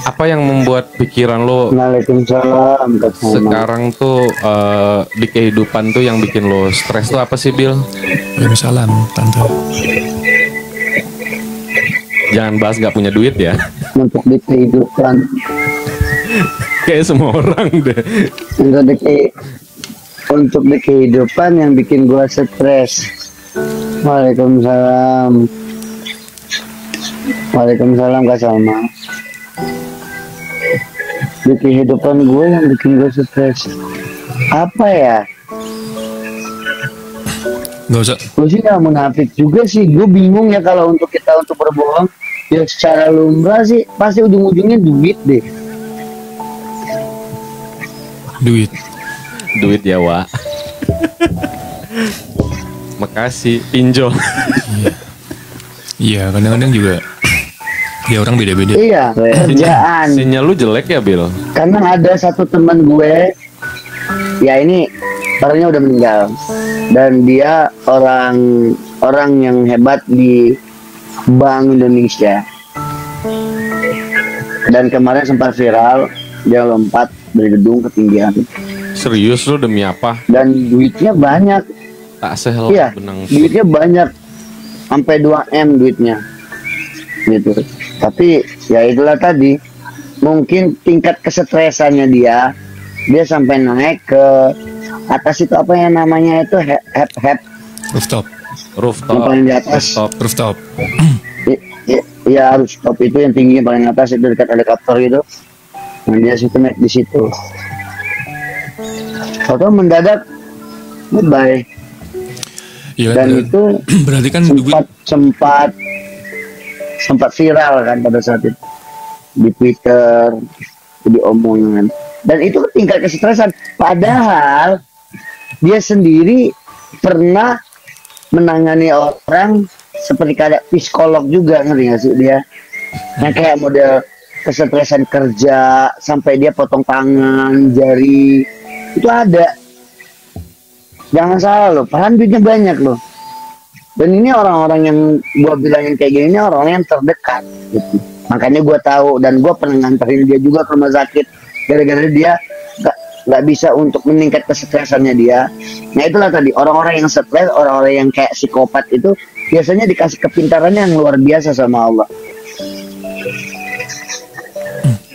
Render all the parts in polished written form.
Apa yang membuat pikiran lo Waalaikumsalam. sekarang tuh di kehidupan tuh yang bikin lo stres tuh apa sih, Bil? Waalaikumsalam, tante. Jangan bahas gak punya duit ya. Untuk di kehidupan, Kayak semua orang deh. untuk di kehidupan yang bikin gua stres. Waalaikumsalam. Waalaikumsalam Kak Salma. Di kehidupan gue yang bikin gue stres apa ya? Gak usah. Gue sih gak munafik juga sih. Gue bingung ya kalau untuk kita untuk berbohong. Ya secara lumrah sih pasti ujung-ujungnya duit deh. Duit ya, Wak. Makasih, pinjol. Iya, kadang-kadang juga ya orang beda-beda. Iya, kerjaan. Sinyal lu jelek ya, Bil? Karena ada satu teman gue, ya ini orangnya udah meninggal, dan dia orang yang hebat di Bank Indonesia. Dan kemarin sempat viral, dia lompat dari gedung ketinggian. Serius lu demi apa? Dan duitnya banyak. Tak sehel Iya, benang. duitnya banyak, sampai 2M duitnya, gitu. Tapi ya itulah tadi, mungkin tingkat kesetresannya dia sampai naik ke atas itu apa yang namanya itu Rooftop. yang paling di atas. Rooftop. Ya rooftop itu yang tinggi paling atas itu dekat helikopter gitu. Nah dia situ naik di situ. Atau mendadak bye. Ya, Dan itu berarti kan duit sempat viral kan pada saat itu di Twitter, di omongan. Dan itu tingkat kesetresan. Padahal dia sendiri pernah menangani orang seperti kayak psikolog juga, ngerti gak sih dia? Yang kayak model kesetresan kerja sampai dia potong tangan, jari, itu ada. Jangan salah loh, padahal duitnya banyak loh. Dan ini orang-orang yang gua bilangin kayak gini, ini orang-orang yang terdekat gitu. Makanya gua tahu dan gua pernah nganterin dia juga ke rumah sakit gara-gara dia nggak bisa untuk meningkat kesetresannya dia. Nah itulah tadi, orang-orang yang stres, orang-orang yang kayak psikopat itu biasanya dikasih kepintarannya yang luar biasa sama Allah.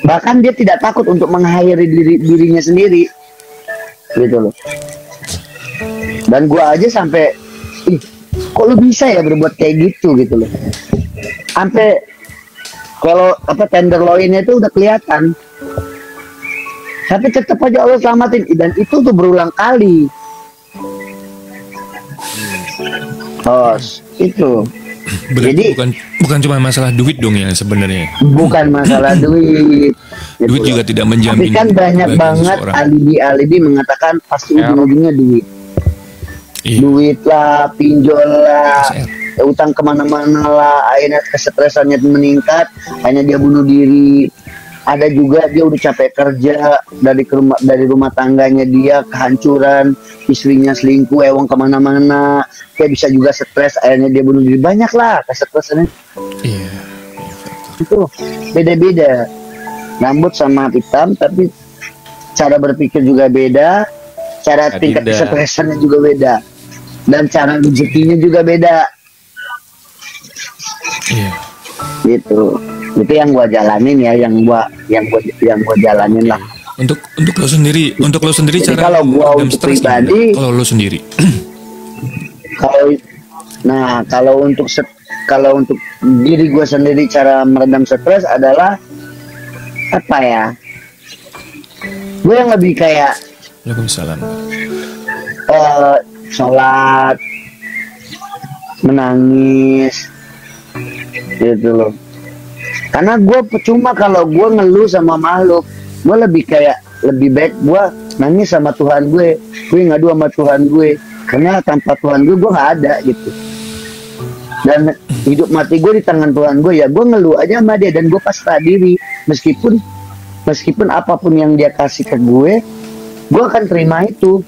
Bahkan dia tidak takut untuk mengakhiri dirinya sendiri, gitu loh. Dan gua aja sampai, kok lu bisa ya berbuat kayak gitu loh. Sampai kalau tenderloinnya itu udah kelihatan. Tapi tetap aja Allah selamatin, dan itu tuh berulang kali. Itu. Berarti jadi bukan cuma masalah duit dong ya sebenarnya. Bukan masalah duit. Duit juga tidak menjamin. Tapi kan banyak banget alibi mengatakan pasti ujung-ujungnya duit. Iya. Duit lah, pinjol lah, utang kemana-mana lah, akhirnya kesetresannya meningkat, akhirnya dia bunuh diri. Ada juga dia udah capek kerja dari rumah tangganya dia kehancuran, istrinya selingkuh, ewang kemana-mana, dia bisa juga stres, akhirnya dia bunuh diri. Banyak lah kesetresannya. Iya. Itu beda-beda, rambut sama hitam, tapi cara berpikir juga beda, cara tingkat kesetresannya juga beda, dan cara rezekinya juga beda. Iya. Gitu. Itu yang gua jalanin ya, yang gua jalanin lah. Untuk lo sendiri Jadi cara kalau gua untuk pribadi, kalau lo sendiri kalau untuk diri gua sendiri cara meredam stres adalah apa ya? Gue yang lebih kayak Waalaikumsalam. sholat, menangis, gitu loh. Karena gue percuma kalau gue ngeluh sama makhluk. Gue lebih baik gue nangis sama Tuhan gue ngadu sama Tuhan gue. Karena tanpa Tuhan gue nggak ada gitu. Dan hidup mati gue di tangan Tuhan gue, ya gue ngeluh aja sama dia dan gue pasrah diri. Meskipun apapun yang dia kasih ke gue akan terima itu.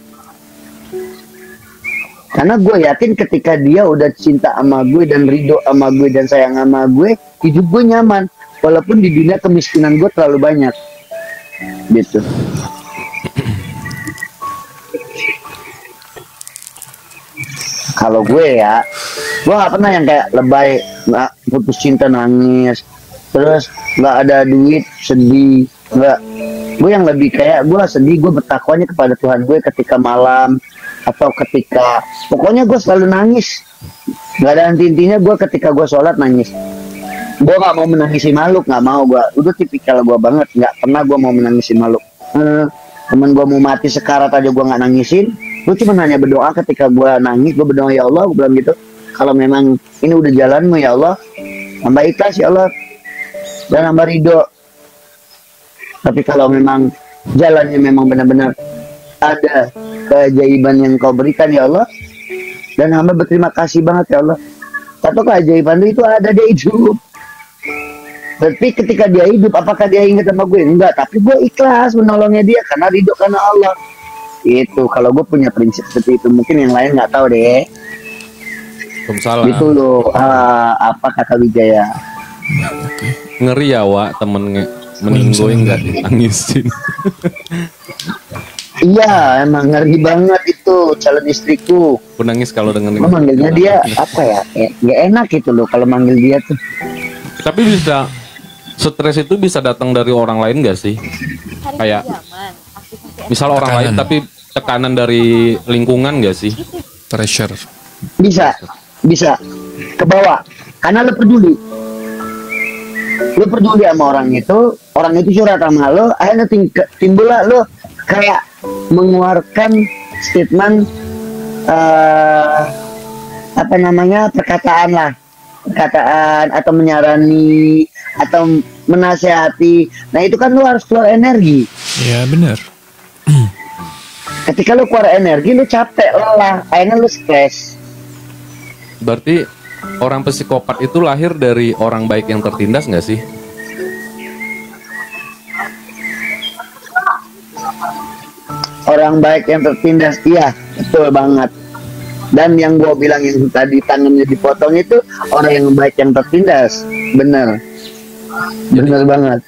Karena gue yakin ketika dia udah cinta sama gue dan ridho sama gue dan sayang sama gue, hidup gue nyaman. walaupun di dunia kemiskinan gue terlalu banyak gitu. Kalau gue ya, gue nggak pernah yang kayak lebay, nggak putus cinta nangis, terus nggak ada duit sedih, nggak. Gue yang lebih kayak gue sedih, gue bertakwanya kepada Tuhan gue ketika malam atau ketika, pokoknya gue selalu nangis. Nggak ada henti-hentinya gue ketika gue sholat nangis. Gue nggak mau menangisi makhluk, nggak mau gue. Udah tipikal gue banget, nggak pernah gue mau menangisi makhluk. Temen gue mau mati sekarat aja gue nggak nangisin. Gue cuma hanya berdoa ketika gue nangis, gue berdoa, ya Allah, gue bilang gitu, kalau memang ini udah jalanmu ya Allah, hamba ikhlas ya Allah, dan hamba ridho. Tapi kalau memang jalannya memang benar-benar ada keajaiban yang kau berikan ya Allah, dan hamba berterima kasih banget ya Allah. Tapi keajaiban itu ada, dia hidup. Tapi ketika dia hidup, apakah dia ingat sama gue? Enggak, tapi gue ikhlas menolongnya dia karena ridho, karena Allah. Itu kalau gue punya prinsip seperti itu. Mungkin yang lain nggak tahu deh. Waalaikumsalam. Itu loh, apa kata Wijaya? Ngeri ya Wak, temen meninggoy nggak ditangisin. Iya, emang ngeri banget itu calon istriku. Aku nangis kalau dengan Gue manggilnya dia apa ya? Nggak enak gitu loh kalau manggil dia tuh. Tapi bisa, stres itu bisa datang dari orang lain gak sih? Kayak misal orang Tekanan. lain tapi tekanan dari lingkungan gak sih? Pressure. Bisa ke bawah karena lo peduli. Lo peduli sama orang itu curhat sama lo, akhirnya timbul lah lo kayak mengeluarkan statement apa namanya, perkataan atau menyarani atau menasehati. Nah itu kan lo harus keluar energi. Ya benar. Ketika lo keluar energi, lo capek, lelah, akhirnya lo stres. Berarti orang psikopat itu lahir dari orang baik yang tertindas nggak sih? Orang baik yang tertindas, iya, betul banget. Dan yang gue bilang yang tadi tangannya dipotong itu orang yang baik yang tertindas, bener banget.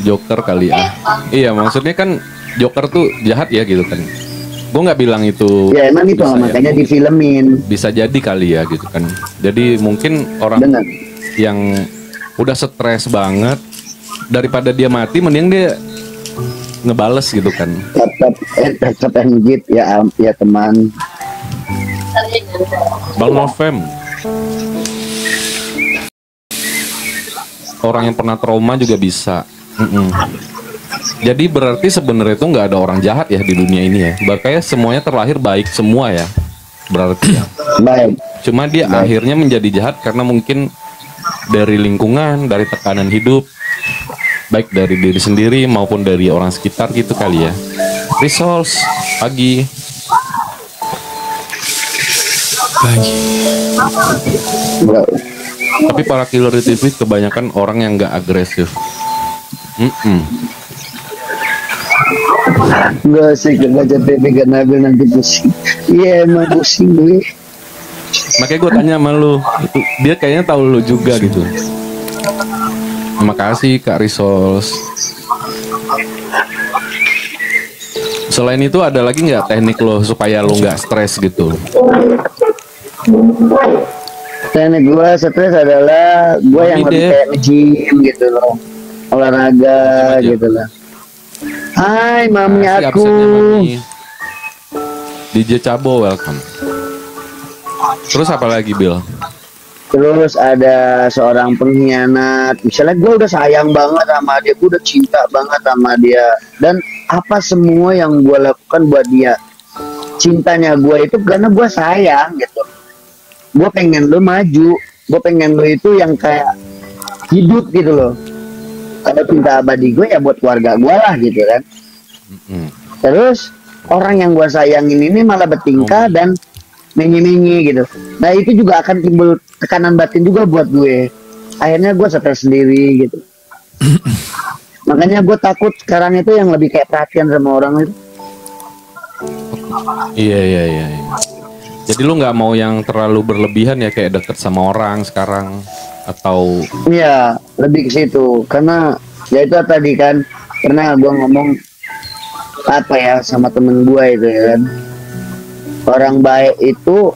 Joker kali ya. Iya, maksudnya kan Joker tuh jahat ya gitu kan. Gue nggak bilang itu. Ya emang itu bisa makanya ya, difilmin. bisa jadi kali ya gitu kan. Jadi mungkin orang Bener. yang udah stres banget, daripada dia mati mending dia ngebales gitu kan. Tetap ngejit ya teman. Bang Novem, orang yang pernah trauma juga bisa. Jadi berarti sebenarnya itu nggak ada orang jahat ya di dunia ini ya. Berarti semuanya terlahir baik semua ya. Berarti ya. Baik. Cuma dia akhirnya menjadi jahat karena mungkin dari lingkungan, dari tekanan hidup, baik dari diri sendiri maupun dari orang sekitar gitu kali ya. Resource pagi. Enggak. Tapi para killer di TV kebanyakan orang yang nggak agresif. Enggak sih, baca TV gak Nabil nanti pusing. Iya emang pusing gue. Makanya gue tanya sama lu, itu dia kayaknya tahu lu juga gitu. Terima kasih Kak Resource. Selain itu ada lagi nggak teknik lo supaya lo nggak stres gitu? Teknik gue stres adalah gue yang lebih kayak nge-gym gitu loh, olahraga gitu loh. Hai mami Kasih aku. absennya, Mami. DJ Cabo welcome. Terus apa lagi Bill? Terus ada seorang pengkhianat. Misalnya gue udah sayang banget sama dia, gue udah cinta banget sama dia, dan apa semua yang gue lakukan buat dia, cintanya gue itu karena gue sayang gitu. Gue pengen lo maju, gue pengen lo itu yang kayak hidup gitu loh. Kalau cinta abadi gue ya buat keluarga gue lah gitu kan. Terus orang yang gue sayangin ini malah bertingkah dan menyi-menyi gitu. Nah itu juga akan timbul tekanan batin juga buat gue. Akhirnya gue stres sendiri gitu. Makanya gue takut sekarang itu yang lebih kayak perhatian sama orang itu. Iya. Jadi lu nggak mau yang terlalu berlebihan ya, kayak deket sama orang sekarang. atau Iya, lebih ke situ. Karena ya itu tadi kan pernah gua ngomong apa ya sama temen gua itu ya kan. Orang baik itu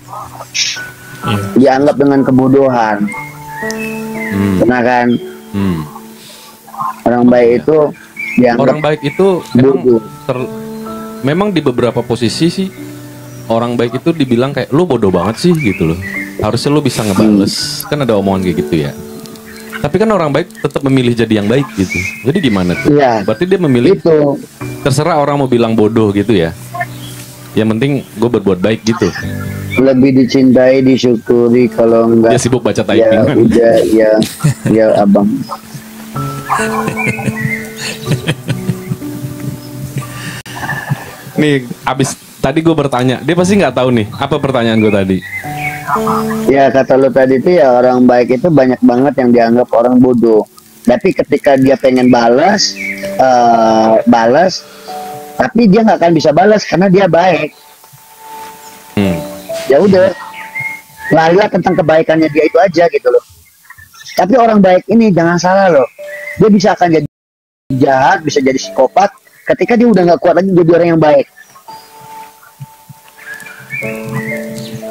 Iya. dianggap dengan kebodohan. Pernah kan? hmm, Orang baik itu dianggap orang baik itu bodoh. memang di beberapa posisi sih orang baik itu dibilang kayak lu bodoh banget sih gitu loh. Harusnya lu bisa ngebales. Kan ada omongan kayak gitu ya. Tapi kan orang baik tetap memilih jadi yang baik gitu. Jadi gimana tuh? Iya. Berarti dia memilih Itu terserah orang mau bilang bodoh gitu ya. Yang penting gue berbuat baik gitu. lebih dicintai, disyukuri. Kalau Dia enggak sibuk baca ya typing kan. udah ya abang. Nih abis tadi gue bertanya, dia pasti nggak tahu nih apa pertanyaan gue tadi. Ya kata lo tadi itu ya orang baik itu banyak banget yang dianggap orang bodoh. Tapi ketika dia pengen balas, balas, tapi dia nggak akan bisa balas karena dia baik. Hmm. Ya udah, larilah tentang kebaikannya dia itu aja gitu loh. Tapi orang baik ini jangan salah loh, dia bisa akan jadi jahat, bisa jadi psikopat. Ketika dia udah nggak kuat lagi jadi orang yang baik.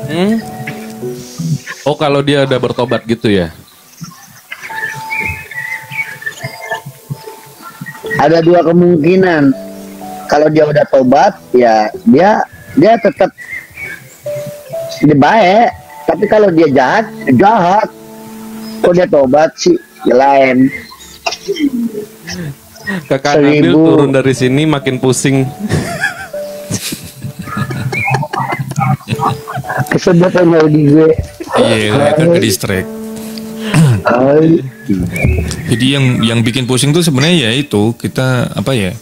Hmm? Oh kalau dia udah bertobat gitu ya? Ada dua kemungkinan. Kalau dia udah tobat, ya dia tetap dia baik. Tapi kalau dia jahat, jahat. Kalau dia tobat sih, ya lain. Kakak Nabil 1000. turun dari sini makin pusing. Kesebut sama lagi gue. Iya, kan ke distract. Ay, Jadi yang bikin pusing tuh sebenarnya ya itu kita apa ya,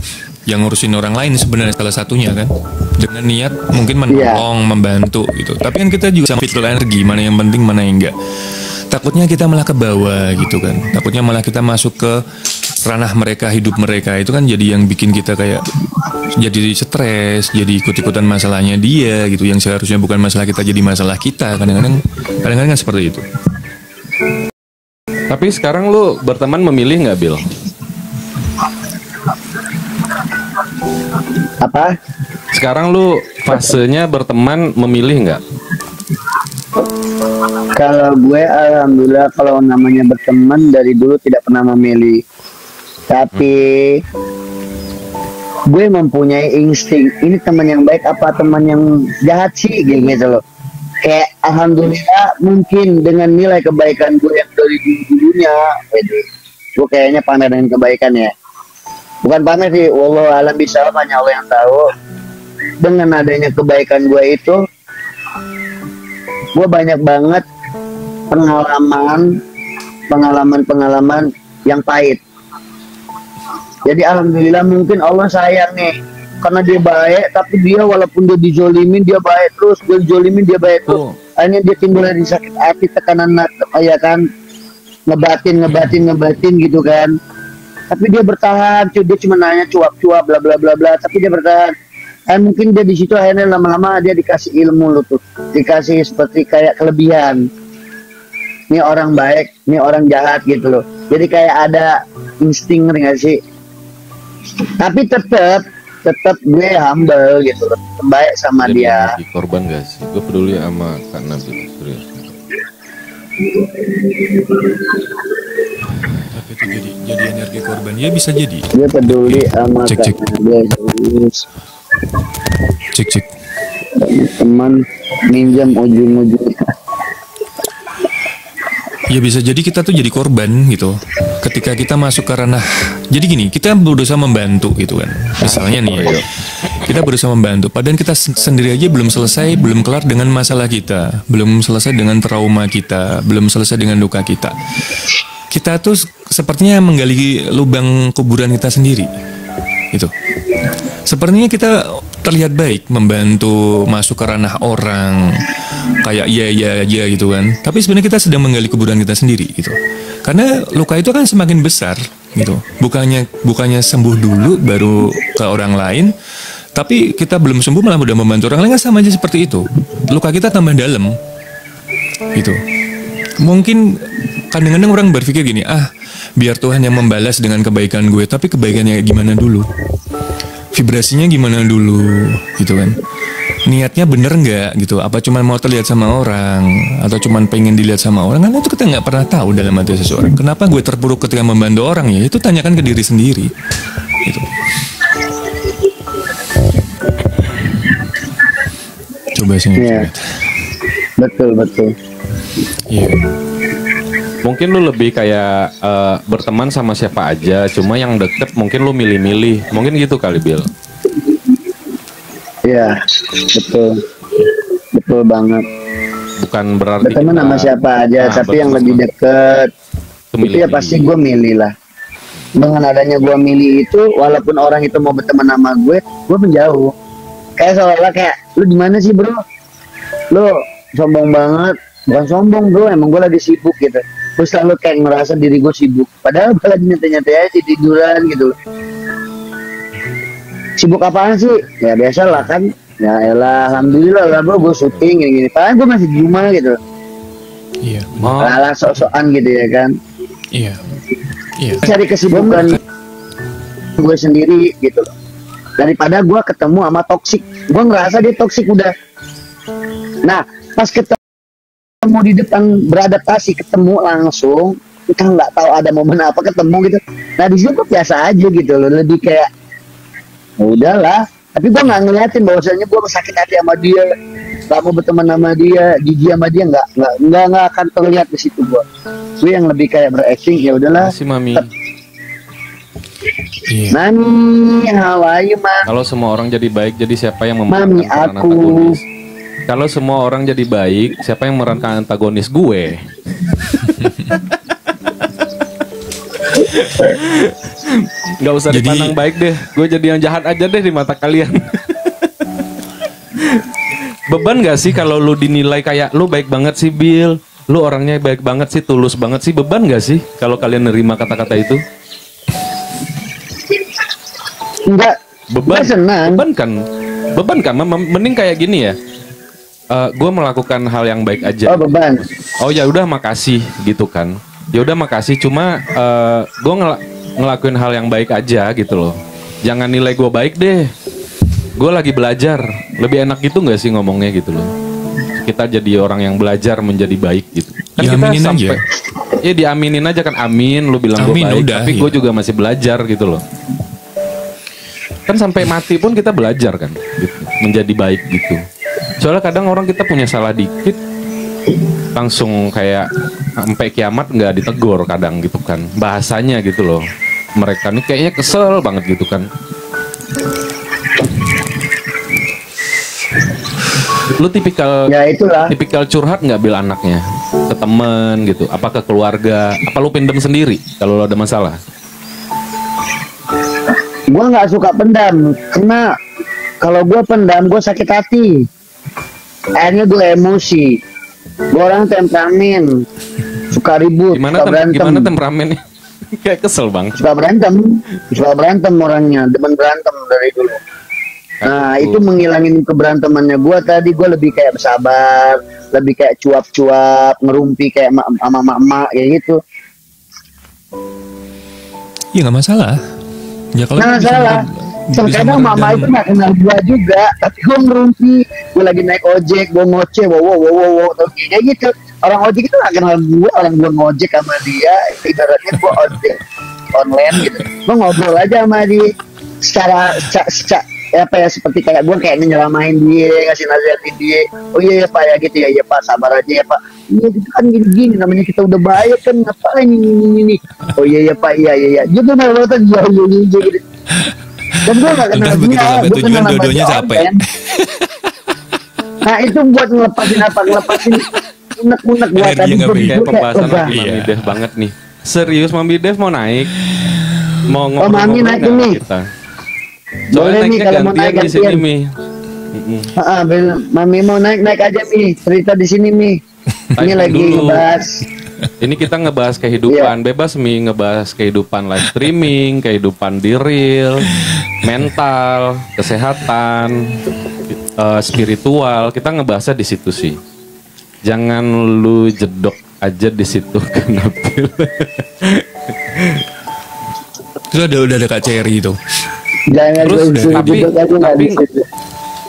yang ngurusin orang lain sebenarnya salah satunya kan, dengan niat mungkin menolong, membantu gitu. Tapi kan kita juga sama fitur energi, mana yang penting mana yang enggak. Takutnya kita malah ke bawah gitu kan. Takutnya malah kita masuk ke ranah mereka, hidup mereka. Itu kan jadi yang bikin kita kayak jadi stres, jadi ikut-ikutan masalahnya dia gitu. Yang seharusnya bukan masalah kita jadi masalah kita. Kadang-kadang kan seperti itu. Tapi sekarang lu berteman memilih nggak, Bil? apa? Sekarang lu fasenya berteman memilih nggak? Kalau gue alhamdulillah kalau namanya berteman dari dulu tidak pernah memilih. Tapi gue mempunyai insting. Ini teman yang baik apa teman yang jahat sih gitu loh. Kayak alhamdulillah mungkin dengan nilai kebaikan gue yang dari dulunya, gue kayaknya pamer dengan kebaikan ya. Bukan pamer sih, wallahu alam bisa, hanya Allah yang tahu. Dengan adanya kebaikan gue itu, gue banyak banget pengalaman yang pahit. Jadi alhamdulillah mungkin Allah sayang nih karena dia baik, tapi dia walaupun dia dijolimin dia baik terus, dia dijolimin dia baik terus. Akhirnya dia timbul dari sakit hati, tekanan ya kan, ngebatin gitu kan. Tapi dia bertahan, dia cuma nanya cuap-cuap bla bla bla bla, tapi dia bertahan. Mungkin dia di situ akhirnya lama-lama dia dikasih ilmu lo tuh, dikasih seperti kayak kelebihan. Ini orang baik, ini orang jahat gitu loh. Jadi kayak ada insting, nggak sih? Tapi tetap gue humble gitu loh, baik sama Jadi dia. energi korban gak sih? Gue peduli sama Kak Nabil, serius. Tapi itu jadi energi korban ya, bisa jadi. Gue peduli sama Cek. dia terus. Cek. Teman minjam ujung-ujungnya. Ya bisa jadi kita tuh jadi korban gitu. Ketika kita masuk ke ranah, jadi gini, kita berusaha membantu gitu kan. Misalnya nih ya, kita berusaha membantu. Padahal kita sendiri aja belum selesai, belum kelar dengan masalah kita, belum selesai dengan trauma kita, belum selesai dengan luka kita. Kita tuh sepertinya menggali lubang kuburan kita sendiri. Itu. Sepertinya kita terlihat baik membantu masuk ke ranah orang, kayak ya gitu kan. Tapi sebenarnya kita sedang menggali kuburan kita sendiri gitu. Karena luka itu kan semakin besar gitu. Bukannya sembuh dulu baru ke orang lain, tapi kita belum sembuh malah udah membantu orang lain, kan sama aja seperti itu. Luka kita tambah dalam gitu. Mungkin kadang-kadang orang berpikir gini, biar Tuhan yang membalas dengan kebaikan gue, tapi kebaikannya gimana dulu, vibrasinya gimana dulu, gitu kan. Niatnya bener nggak gitu? Apa cuma mau terlihat sama orang, atau cuma pengen dilihat sama orang? Kan itu kita nggak pernah tahu dalam hati seseorang. Kenapa gue terpuruk ketika membantu orang ya? Itu tanyakan ke diri sendiri. Gitu. Coba sini. Iya. Betul. Iya. Mungkin lu lebih kayak berteman sama siapa aja, cuma yang deket mungkin lu milih-milih. Mungkin gitu kali, Bill. Iya, betul banget. Bukan berarti Berteman sama siapa aja, tapi yang lebih deket itu ya pasti gue milih lah. Dengan adanya gue milih itu, walaupun orang itu mau berteman sama gue menjauh. Kayak seolah kayak, lu gimana sih bro? Lu sombong banget. Bukan sombong bro, emang gue lagi sibuk gitu. Terus selalu kayak ngerasa diri gue sibuk. Padahal gue lagi nyantai-nyantai aja tiduran gitu. Sibuk apaan sih? Ya biasa lah kan. Ya elah, alhamdulillah lah bro, gue syuting gini-gini. Padahal gue masih di rumah gitu. Iya. Alah sok-sokan gitu ya kan. Iya. Iya. Cari kesibukan gue sendiri gitu loh. Daripada gue ketemu sama toksik. Gue ngerasa dia toksik udah. Nah, pas ketemu di depan beradaptasi, ketemu langsung, kita nggak tahu ada momen apa ketemu gitu. Nah di situ gue biasa aja gitu loh, lebih kayak udahlah. Tapi gue nggak ngeliatin bahwasanya gue sakit hati sama dia, nggak mau berteman sama dia, gigi sama dia nggak akan terlihat di situ gue. Gue yang lebih kayak berakting, ya udahlah. Masih Mami. Iya. Mami, how are you, Ma? Kalau semua orang jadi baik, jadi siapa yang Mami, memerankan peran aku. antagonis? Kalau semua orang jadi baik, siapa yang memerankan antagonis? Gue. Gak usah Jadi- dipandang baik deh. Gue jadi yang jahat aja deh di mata kalian. Beban gak sih kalau lu dinilai kayak lu baik banget sih Bill, lu orangnya baik banget sih, tulus banget sih. Beban gak sih kalau kalian nerima kata-kata itu? Enggak. Beban, Gue senang. beban kan. Mending kayak gini ya. Gue melakukan hal yang baik aja. Oh beban. Oh ya udah makasih gitu kan. Ya udah makasih, cuma gue ngelakuin hal yang baik aja gitu loh. Jangan nilai gue baik deh. Gue lagi belajar. Lebih enak gitu nggak sih ngomongnya gitu loh. Kita jadi orang yang belajar menjadi baik gitu. Kan kita Diaminin sampai aja. ya diaminin aja kan, amin. Lu bilang gue Amin, baik, udah, tapi iya. gue juga masih belajar gitu loh. Kan sampai mati pun kita belajar kan, gitu. Menjadi baik gitu. Soalnya kadang orang kita punya salah dikit, langsung kayak sampai kiamat nggak ditegur kadang gitu kan. Bahasanya gitu loh. Mereka nih kayaknya kesel banget gitu kan. Lu Ya itulah. tipikal curhat nggak Bil anaknya ke temen gitu, apa ke keluarga, apa lu pendem sendiri kalau lu ada masalah? Gue nggak suka pendam, karena kalau gue pendam gue sakit hati. Akhirnya gue emosi. Gue orang temperamen, suka ribut, suka berantem. Gimana temperamennya? Kayak kesel bang. Suka berantem orangnya, demen berantem dari dulu. Nah itu menghilangin keberantemannya gue tadi. Gue lebih kayak bersabar, lebih kayak cuap-cuap, ngerumpi kayak sama emak-emak kayak gitu. Ya nggak masalah. Ya kalau Nah bisa salah. bisa Terkadang mama meredam- itu nggak kenal gua juga, tapi gua ngerumpi. Gua lagi naik ojek, gua ngoceh, wow, kayak gitu. Orang ojek itu nggak kenal gua, orang gua ngojek sama dia, ibaratnya gua ojek online gitu. Gua ngobrol aja sama dia, secara apa ya, seperti kayak gua kayak nyelamain dia, ngasih nasihatin dia. Oh iya ya pak ya gitu ya, pak sabar aja ya pak. Iya gitu kan gini namanya kita udah baik kan, ngapain ini. Oh iya ya pak, iya. Dia tuh malah iya gitu. Dan gue gak kenal Udah begitu dia, sampai gue tujuan kenal nama dua-duanya dia capek. online. Nah itu buat ngelepasin unek-unek buat Energinya tadi nggak gue beda. Kayak pembahasan lega. lagi Mami Iya. Dev banget nih. Serius Mami Dev mau naik? Mau Mami ngobrol-ngobrol naik nggak nih. kita? Boleh Soalnya nih, naiknya kalau mau gantian naik, di sini gantian. Mi. Mami mau naik aja Mi, cerita di sini Mi. Ini Typing lagi dulu. ngebahas. Ini kita ngebahas kehidupan, bebas Mi, ngebahas kehidupan live streaming, kehidupan di real, mental, kesehatan, spiritual. Kita ngebahasnya di situ sih. Jangan lu jedok aja di situ ke Nabil. Terus udah ada Kak Cherry itu. Jangan Terus, gue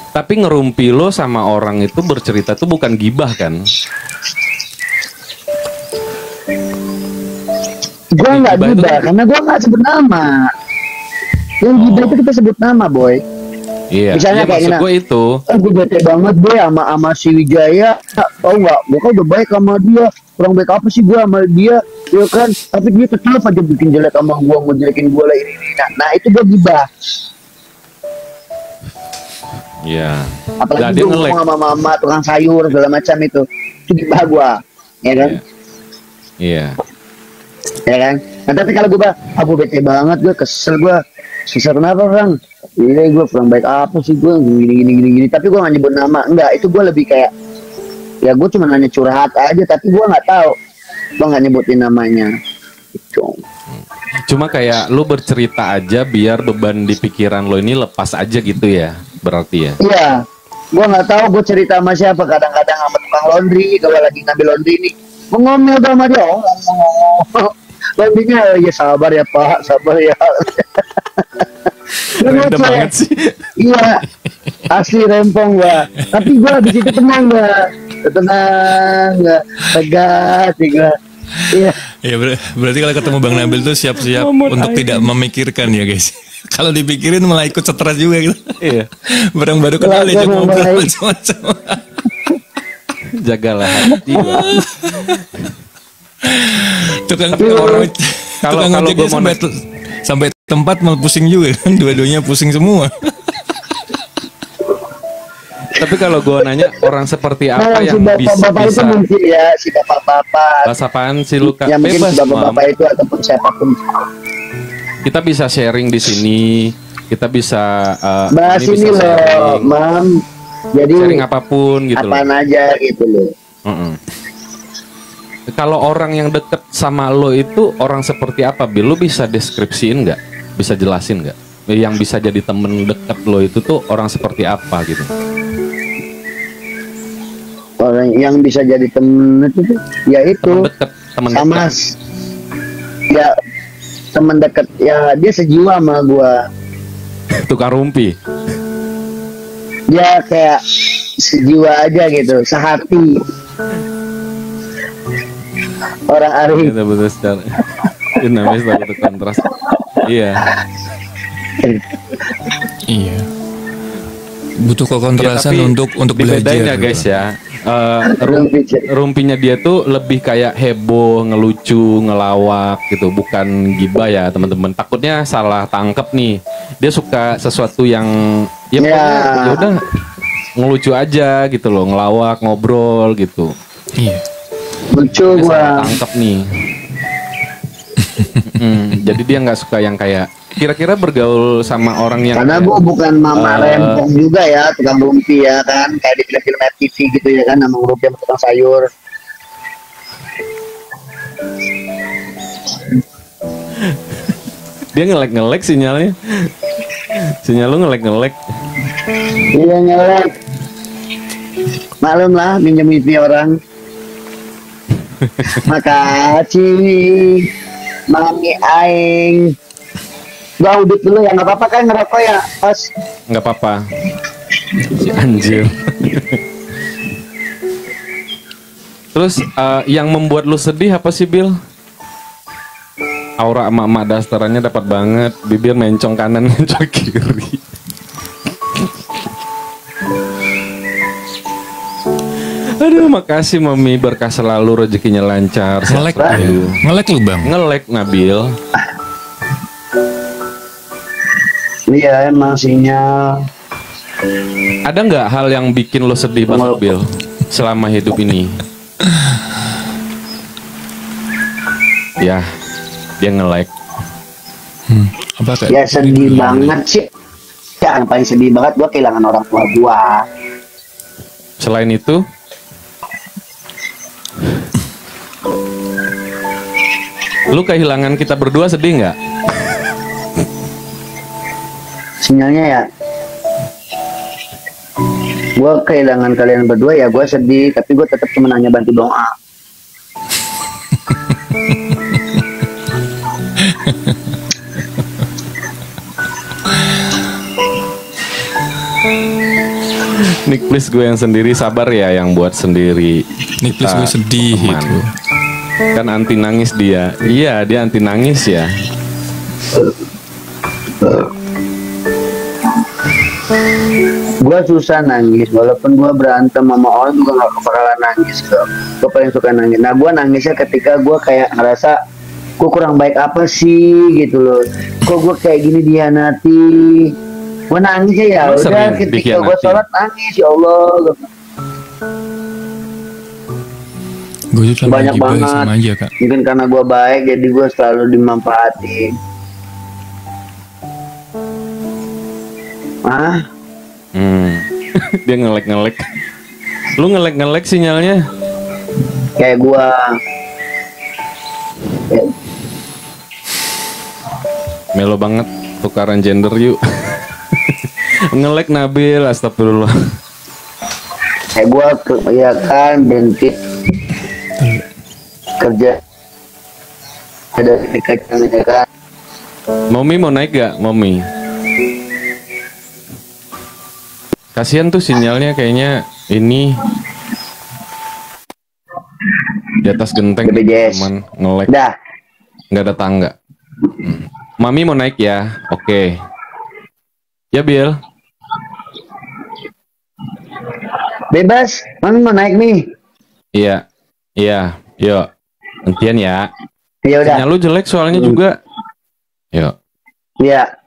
tapi ngerumpi lo sama orang itu bercerita tuh bukan gibah kan? Gue nggak Gibah itu gibah kan- karena gue nggak sebut nama. Yang gibah itu kita sebut nama, boy. Iya. Misalnya Iya, kayak maksud gini. gue itu. Gue bete banget gue sama si Wijaya. Tau nggak? Gue kan udah baik sama dia. Kurang baik apa sih gue sama dia? Ya kan? Tapi dia tetap aja bikin jelek sama gue, mau jelekin gue lah ini. Nah itu gue gibah. Iya. Nah, Apalagi dia gue nge-lag. ngomong sama mama, tukang sayur segala macam itu gibah gue. Ya kan? Iya. Ya kan? Nah, tapi kalau gue aku bete banget, gue kesel gue. Susah kenapa, Bang? Iya, gue kurang baik apa sih gue gini. Tapi gue gak nyebut nama. Enggak, itu gue lebih kayak ya gue cuma nanya curhat aja, tapi gue nggak tahu. Gue nggak nyebutin namanya. Gitu. Cuma kayak lu bercerita aja biar beban di pikiran lo ini lepas aja gitu ya. Berarti ya. Iya. Gue nggak tahu gue cerita sama siapa. Kadang-kadang sama tukang laundry. Kalau lagi ngambil laundry ini, gue ngomel sama dia. Laundrynya ya sabar ya Pak, sabar ya. Random banget sih. Iya, asli rempong gua. Tapi gua di situ tenang gua, tegas juga. Iya, Ya berarti kalau ketemu Bang Nabil tuh siap-siap untuk tidak memikirkan ya guys. Kalau dipikirin malah ikut stres juga gitu. Iya. Barang baru kenal Kalau aja gua ngobrol mulai- macam-macam. Jagalah hati lo. Tukang Tapi orang kalau tukang gua ojeknya mau sampai tempat malah pusing juga kan, dua-duanya pusing semua. Tapi kalau gue nanya orang seperti nah apa si yang bapak-bapak itu bisa mungkin ya, si bapak-bapak. bahas apaan sih lu Kak? Ya mungkin Bebas, si bapak-bapak Mam. itu ataupun siapapun. Kita bisa sharing di sini. Kita bisa Bahas Mami ini bisa loh, sharing, Mam. Jadi sharing apapun gitu loh. apaan aja gitu loh. Mm-mm. Kalau orang yang deket sama lo itu orang seperti apa, Bil? Lu bisa deskripsiin nggak? Bisa jelasin nggak? Yang bisa jadi temen deket lo itu tuh orang seperti apa gitu? Orang yang bisa jadi temen itu tuh, ya itu Temen sama deket. ya teman dekat ya, dia sejiwa sama gua. Tukang rumpi. Dia kayak sejiwa aja gitu, sehati. Orang arif. Kita betul secara. Itu namanya satu kontras. Iya. Iya. Butuh kekontrasan Ya, tapi untuk dibedain belajar. ya guys gitu. ya. Rumpinya dia tuh lebih kayak heboh, ngelucu, ngelawak gitu, bukan gibah ya teman-teman. Takutnya salah tangkep nih. Dia suka sesuatu yang ya pokoknya ya udah ngelucu aja gitu loh, ngelawak, ngobrol gitu. Iya. Lucu Dia salah gua. tangkep nih. Jadi dia nggak suka yang kayak kira-kira bergaul sama orang yang Karena gua bukan mama rempong juga ya, tukang rumpi ya kan, kayak di film-film TV gitu ya kan, nama rumpi sama tukang sayur. dia ngelek sinyalnya. Sinyal lu ngelek. Iya nyelek. Maklum lah, minjem wifi orang. Makasih, mami aing. Gua audit dulu ya, nggak apa-apa kan ngerokok ya, Pas. Nggak apa-apa. Si anjir. Terus yang membuat lu sedih apa sih, Bil? Aura emak-emak dasterannya dapat banget, bibir mencong kanan, mencong kiri. Aduh, makasih Mami, berkah selalu, rezekinya lancar. sehat Ngelek selalu. ya. Ngelek lu Bang. Ngelek Nabil. Iya emang sinyal. Ada nggak hal yang bikin lo sedih banget, Bil, selama hidup ini? Ya, dia nge-like. Apa kayak? Ya sedih banget sih. Ya yang paling sedih banget gua kehilangan orang tua gua. Selain itu, lu kehilangan kita berdua sedih nggak? Sinyalnya ya. Gua kehilangan kalian berdua ya, gua sedih, tapi gua tetap cuma nanya bantu doa. Nick please gue yang sendiri, sabar ya yang buat sendiri. Nih please gue sedih teman. gitu. Kan anti nangis dia. Iya, dia anti nangis ya. Gua susah nangis, walaupun gua berantem sama orang juga nggak bakalan nangis kok. Gua paling suka nangis. Nah, gua nangisnya ketika gua kayak ngerasa gua kurang baik apa sih gitu loh. Kok gua kayak gini dihianati. Gua nangis ya Lu udah sering ketika gua dikhianati? sholat nangis ya Allah. Gue juga Banyak juga banget. sama aja kak. Mungkin karena gua baik jadi gua selalu dimanfaatin. Ah, Dia ngelek-ngelek. Lu ngelek-ngelek sinyalnya. kayak gua Melo banget. Tukaran gender yuk. Ngelek Nabil, astagfirullah. kayak gua ya kan berhenti kerja ada kacang ya kan. Momi mau naik gak? Momi. Kasihan tuh sinyalnya kayaknya ini di atas genteng BPJS. teman ngelek, Dah, nggak ada tangga. Mami mau naik ya? Oke. Ya Bill. bebas. Mami mau naik nih. Iya. Iya. Yuk. Gantian ya. Ya udah. Sinyal lu jelek soalnya juga. Yuk. Ya.